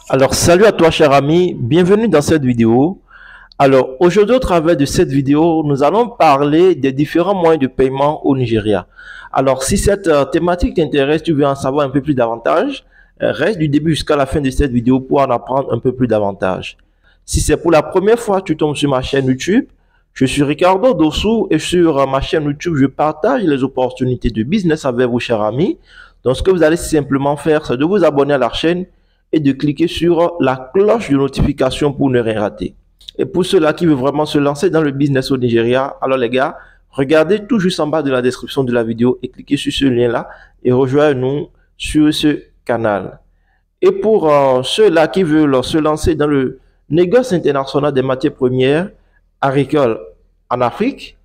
Alors, salut à toi, cher ami. Bienvenue dans cette vidéo. Alors, aujourd'hui, au travers de cette vidéo, nous allons parler des différents moyens de paiement au Nigeria. Alors, si cette thématique t'intéresse, tu veux en savoir un peu plus davantage, reste du début jusqu'à la fin de cette vidéo pour en apprendre un peu plus davantage. Si c'est pour la première fois que tu tombes sur ma chaîne YouTube, je suis Ricardo Dossou et sur ma chaîne YouTube, je partage les opportunités de business avec vous, chers amis. Donc, ce que vous allez simplement faire, c'est de vous abonner à la chaîne et de cliquer sur la cloche de notification pour ne rien rater. Et pour ceux-là qui veulent vraiment se lancer dans le business au Nigeria, alors les gars, regardez tout juste en bas de la description de la vidéo et cliquez sur ce lien-là et rejoignez-nous sur ce canal. Et pour ceux-là qui veulent se lancer dans le négoce international des matières premières agricoles en Afrique,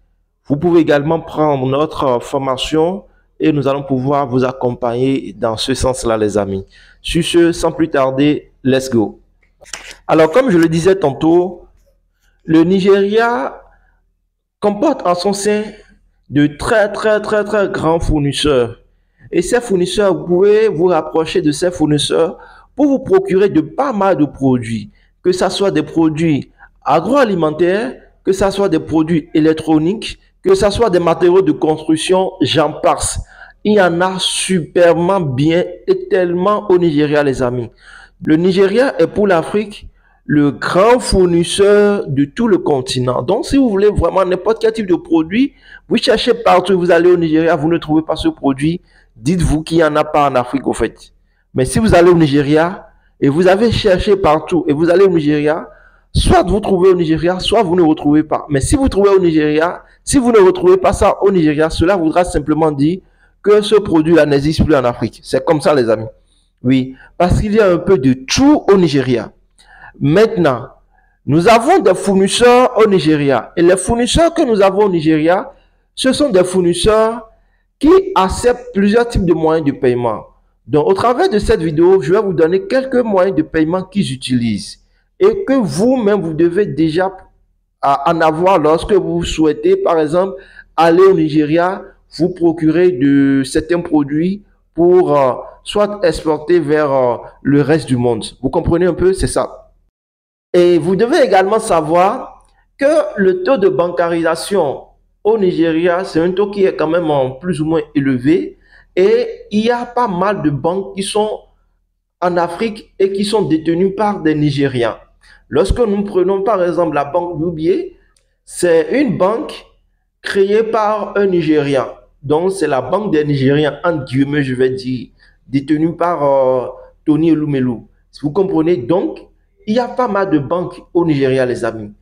vous pouvez également prendre notre formation et nous allons pouvoir vous accompagner dans ce sens-là, les amis. Sur ce, sans plus tarder, let's go. Alors, comme je le disais tantôt, le Nigeria comporte en son sein de très grands fournisseurs. Et ces fournisseurs, vous pouvez vous rapprocher de ces fournisseurs pour vous procurer de pas mal de produits, que ce soit des produits agroalimentaires, que ce soit des produits électroniques, que ce soit des matériaux de construction, j'en passe. Il y en a superbement bien et tellement au Nigeria, les amis. Le Nigeria est pour l'Afrique le grand fournisseur de tout le continent. Donc, si vous voulez vraiment n'importe quel type de produit, vous cherchez partout, vous allez au Nigeria, vous ne trouvez pas ce produit, dites-vous qu'il n'y en a pas en Afrique, au fait. Mais si vous allez au Nigeria et vous avez cherché partout et vous allez au Nigeria, soit vous trouvez au Nigeria, soit vous ne retrouvez pas. Mais si vous trouvez au Nigeria, si vous ne retrouvez pas ça au Nigeria, cela voudra simplement dire que ce produit-là n'existe plus en Afrique. C'est comme ça, les amis. Oui, parce qu'il y a un peu de tout au Nigeria. Maintenant, nous avons des fournisseurs au Nigeria. Et les fournisseurs que nous avons au Nigeria, ce sont des fournisseurs qui acceptent plusieurs types de moyens de paiement. Donc, au travers de cette vidéo, je vais vous donner quelques moyens de paiement qu'ils utilisent et que vous-même, vous devez déjà en avoir lorsque vous souhaitez, par exemple, aller au Nigeria, vous procurer de certains produits pour soit exporter vers le reste du monde. Vous comprenez un peu? C'est ça. Et vous devez également savoir que le taux de bancarisation au Nigeria, c'est un taux qui est quand même plus ou moins élevé. Et il y a pas mal de banques qui sont en Afrique et qui sont détenues par des Nigérians. Lorsque nous prenons par exemple la banque UBA, c'est une banque créée par un Nigérian. Donc, c'est la banque des Nigériens, entre guillemets, je vais dire, détenue par Tony Elumelu. Vous comprenez? Donc, il y a pas mal de banques au Nigeria, les amis.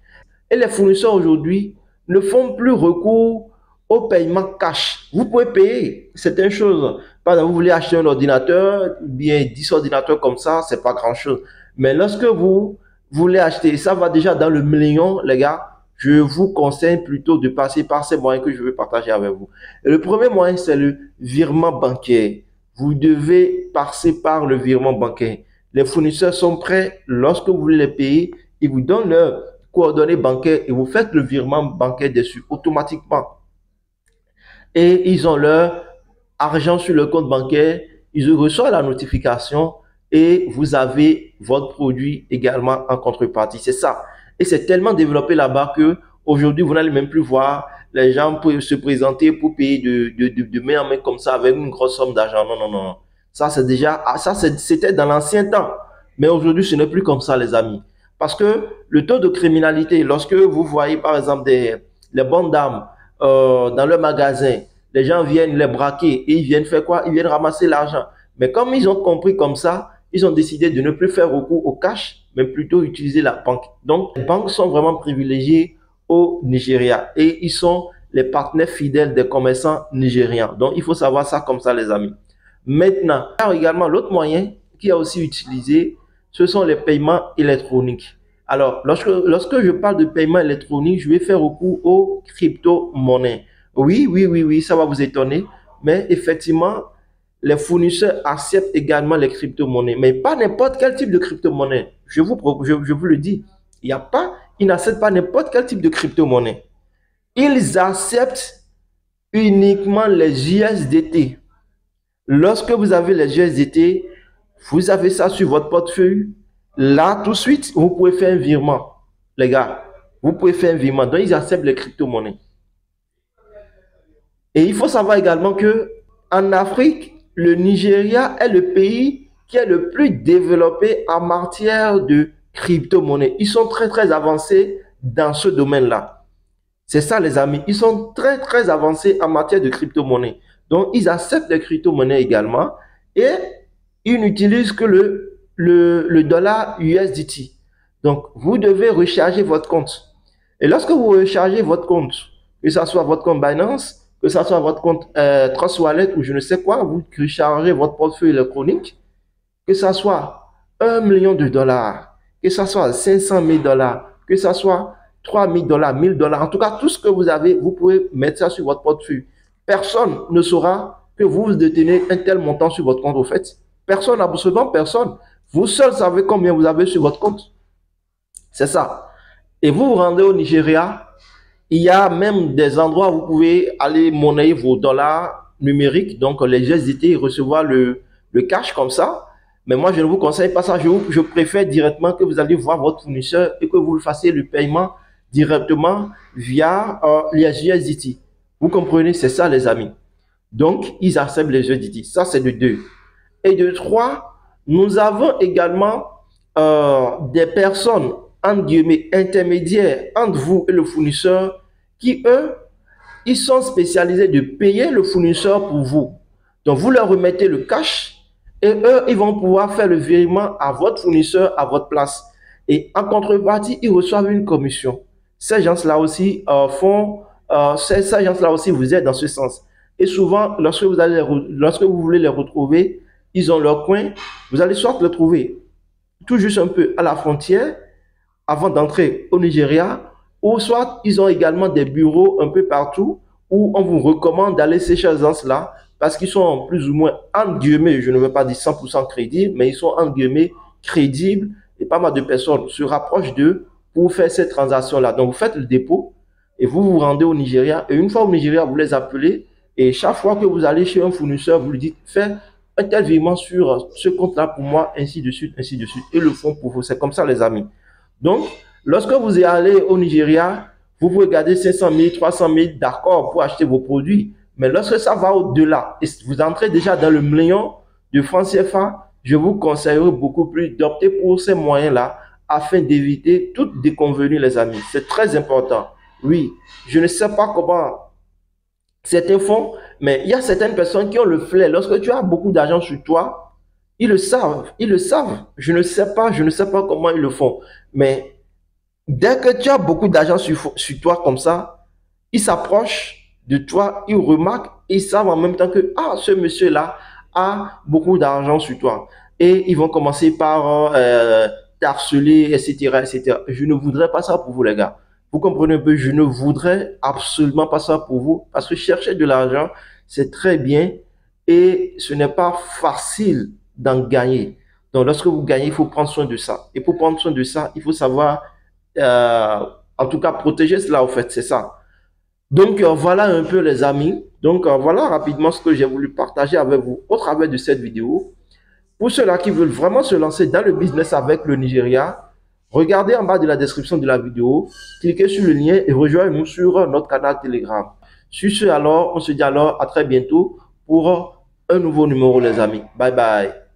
Et les fournisseurs aujourd'hui ne font plus recours au paiement cash. Vous pouvez payer certaines choses. Par exemple, vous voulez acheter un ordinateur, bien 10 ordinateurs comme ça, c'est pas grand-chose. Mais lorsque vous voulez acheter, ça va déjà dans le million, les gars, je vous conseille plutôt de passer par ces moyens que je vais partager avec vous. Et le premier moyen, c'est le virement bancaire. Vous devez passer par le virement bancaire. Les fournisseurs sont prêts, lorsque vous voulez les payer, ils vous donnent leurs coordonnées bancaires et vous faites le virement bancaire dessus automatiquement. Et ils ont leur argent sur le compte bancaire, ils reçoivent la notification et vous avez votre produit également en contrepartie. C'est ça. Et c'est tellement développé là-bas que aujourd'hui, vous n'allez même plus voir les gens se présenter pour payer de main en main comme ça avec une grosse somme d'argent. Non, non, non. Ça, c'est déjà, ça, c'était dans l'ancien temps. Mais aujourd'hui, ce n'est plus comme ça, les amis. Parce que le taux de criminalité, lorsque vous voyez, par exemple, les bandes d'armes dans le magasin, les gens viennent les braquer et ils viennent faire quoi? Ils viennent ramasser l'argent. Mais comme ils ont compris comme ça, ils ont décidé de ne plus faire recours au cash, mais plutôt utiliser la banque. Donc, les banques sont vraiment privilégiées au Nigeria et ils sont les partenaires fidèles des commerçants nigérians. Donc, il faut savoir ça comme ça, les amis. Maintenant, également, l'autre moyen qui a aussi utilisé, ce sont les paiements électroniques. Alors, lorsque je parle de paiement électronique, je vais faire recours aux crypto-monnaies. Oui, ça va vous étonner, mais effectivement, les fournisseurs acceptent également les crypto-monnaies, mais pas n'importe quel type de crypto-monnaie. Je vous le dis, ils n'acceptent pas n'importe quel type de crypto-monnaie. Ils acceptent uniquement les USDT. Lorsque vous avez les USDT, vous avez ça sur votre portefeuille. Là, tout de suite, vous pouvez faire un virement. Les gars, vous pouvez faire un virement. Donc, ils acceptent les crypto-monnaies. Et il faut savoir également que en Afrique, le Nigeria est le pays qui est le plus développé en matière de crypto-monnaie. Ils sont très avancés dans ce domaine-là. C'est ça les amis, ils sont très avancés en matière de crypto-monnaie. Donc ils acceptent les crypto-monnaies également et ils n'utilisent que le dollar USDT. Donc vous devez recharger votre compte. Et lorsque vous rechargez votre compte, que ce soit votre compte Binance, que ce soit votre compte Trust Wallet ou je ne sais quoi, vous rechargez votre portefeuille électronique, que ce soit 1 million de dollars, que ce soit 500 000 dollars, que ce soit 3 000 dollars, 1000 dollars, en tout cas, tout ce que vous avez, vous pouvez mettre ça sur votre portefeuille. Personne ne saura que vous détenez un tel montant sur votre compte, au fait. Personne, absolument personne. Vous seul savez combien vous avez sur votre compte. C'est ça. Et vous vous rendez au Nigeria, il y a même des endroits où vous pouvez aller monnayer vos dollars numériques, donc les USDT, recevoir le cash comme ça. Mais moi, je ne vous conseille pas ça. Je préfère directement que vous allez voir votre fournisseur et que vous fassiez le paiement directement via les USDT. Vous comprenez? C'est ça, les amis. Donc, ils acceptent les USDT. Ça, c'est de 2. Et de 3, nous avons également des personnes, entre guillemets, intermédiaires entre vous et le fournisseur qui, eux, ils sont spécialisés de payer le fournisseur pour vous. Donc, vous leur remettez le cash et eux, ils vont pouvoir faire le virement à votre fournisseur à votre place. Et en contrepartie, ils reçoivent une commission. Ces gens-là aussi ces gens-là aussi vous aident dans ce sens. Et souvent, lorsque vous voulez les retrouver, ils ont leur coin. Vous allez soit le trouver tout juste un peu à la frontière avant d'entrer au Nigeria, ou soit ils ont également des bureaux un peu partout où on vous recommande d'aller ces gens-là parce qu'ils sont plus ou moins, entre guillemets, je ne veux pas dire 100% crédibles, mais ils sont, entre guillemets, crédibles et pas mal de personnes se rapprochent d'eux pour faire ces transactions-là. Donc, vous faites le dépôt et vous vous rendez au Nigeria. Et une fois au Nigeria, vous les appelez et chaque fois que vous allez chez un fournisseur, vous lui dites, fais un tel virement sur ce compte-là pour moi, ainsi de suite, ainsi de suite. Et le font pour vous. C'est comme ça, les amis. Donc, lorsque vous allez au Nigeria, vous pouvez garder 500 000, 300 000, d'accord, pour acheter vos produits. Mais lorsque ça va au-delà, et vous entrez déjà dans le million de francs CFA, je vous conseillerais beaucoup plus d'opter pour ces moyens-là afin d'éviter toute déconvenue, les amis. C'est très important. Oui, je ne sais pas comment certains font, mais il y a certaines personnes qui ont le flair. Lorsque tu as beaucoup d'argent sur toi, ils le savent, ils le savent. Je ne sais pas comment ils le font. Mais dès que tu as beaucoup d'argent sur toi comme ça, ils s'approchent de toi, ils remarquent, ils savent en même temps que ce monsieur-là a beaucoup d'argent sur toi. Et ils vont commencer par t'harceler, etc., etc. Je ne voudrais pas ça pour vous, les gars. Vous comprenez un peu, je ne voudrais absolument pas ça pour vous parce que chercher de l'argent, c'est très bien et ce n'est pas facile d'en gagner. Donc, lorsque vous gagnez, il faut prendre soin de ça. Et pour prendre soin de ça, il faut savoir, en tout cas, protéger cela, au fait, c'est ça. Donc, voilà un peu les amis. Donc, voilà rapidement ce que j'ai voulu partager avec vous au travers de cette vidéo. Pour ceux-là qui veulent vraiment se lancer dans le business avec le Nigeria, regardez en bas de la description de la vidéo, cliquez sur le lien et rejoignez-nous sur notre canal Telegram. Sur ce, alors, on se dit alors à très bientôt pour un nouveau numéro, les amis. Bye bye.